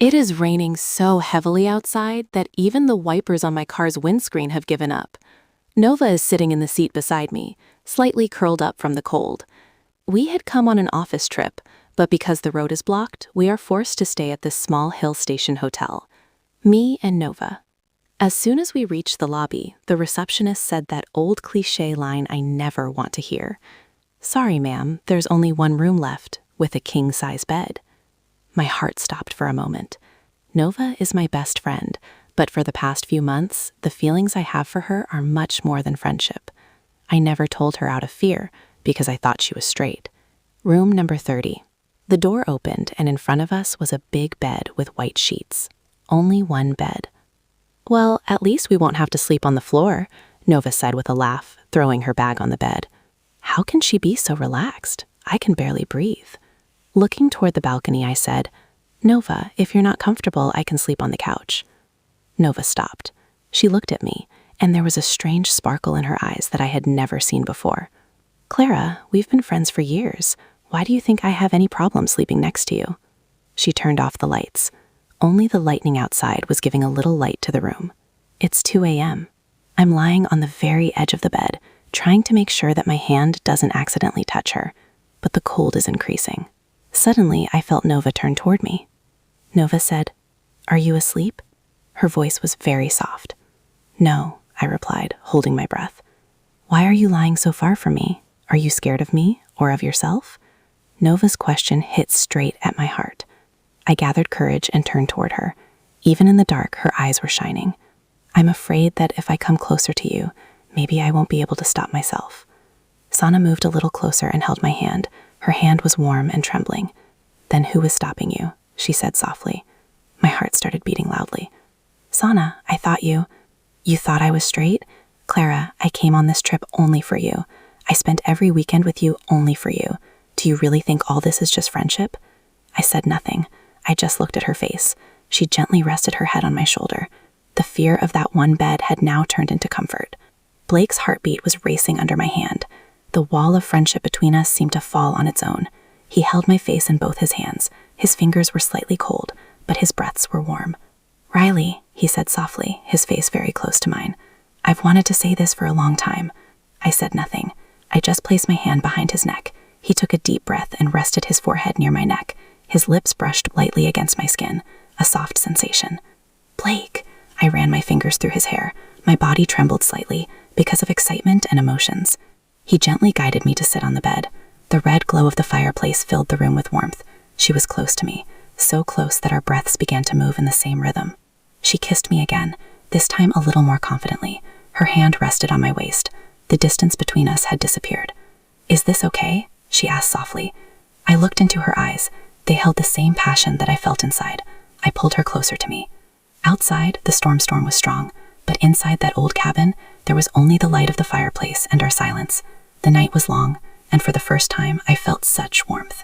It is raining so heavily outside that even the wipers on my car's windscreen have given up. Nova is sitting in the seat beside me, slightly curled up from the cold. We had come on an office trip, but because the road is blocked, we are forced to stay at this small hill station hotel. Me and Nova. As soon as we reached the lobby, the receptionist said that old cliché line I never want to hear. "Sorry, ma'am, there's only one room left, with a king-size bed." My heart stopped for a moment. Nova is my best friend, but for the past few months, the feelings I have for her are much more than friendship. I never told her out of fear, because I thought she was straight. Room number 30. The door opened, and in front of us was a big bed with white sheets. Only one bed. "Well, at least we won't have to sleep on the floor," Nova said with a laugh, throwing her bag on the bed. How can she be so relaxed? I can barely breathe. Looking toward the balcony, I said, "Nova, if you're not comfortable, I can sleep on the couch." Nova stopped. She looked at me, and there was a strange sparkle in her eyes that I had never seen before. "Clara, we've been friends for years. Why do you think I have any problem sleeping next to you?" She turned off the lights. Only the lightning outside was giving a little light to the room. It's 2 a.m. I'm lying on the very edge of the bed, trying to make sure that my hand doesn't accidentally touch her, but the cold is increasing. Suddenly, I felt Nova turn toward me. Nova said, "Are you asleep?" Her voice was very soft. "No," I replied, holding my breath. "Why are you lying so far from me? Are you scared of me or of yourself?" Nova's question hit straight at my heart. I gathered courage and turned toward her. Even in the dark, her eyes were shining. "I'm afraid that if I come closer to you, maybe I won't be able to stop myself." Sana moved a little closer and held my hand. Her hand was warm and trembling. "Then who is stopping you?" she said softly. My heart started beating loudly. "Sana, I thought you thought I was straight? Clara, I came on this trip only for you. I spent every weekend with you only for you. Do you really think all this is just friendship?" I said nothing. I just looked at her face. She gently rested her head on my shoulder. The fear of that one bed had now turned into comfort. Blake's heartbeat was racing under my hand. The wall of friendship between us seemed to fall on its own. He held my face in both his hands. His fingers were slightly cold, but his breaths were warm. "Riley," he said softly, his face very close to mine. "I've wanted to say this for a long time." I said nothing. I just placed my hand behind his neck. He took a deep breath and rested his forehead near my neck. His lips brushed lightly against my skin, a soft sensation. "Blake!" I ran my fingers through his hair. My body trembled slightly because of excitement and emotions. He gently guided me to sit on the bed. The red glow of the fireplace filled the room with warmth. She was close to me, so close that our breaths began to move in the same rhythm. She kissed me again, this time a little more confidently. Her hand rested on my waist. The distance between us had disappeared. "Is this okay?" she asked softly. I looked into her eyes. They held the same passion that I felt inside. I pulled her closer to me. Outside, the storm was strong, but inside that old cabin, there was only the light of the fireplace and our silence. The night was long, and for the first time, I felt such warmth.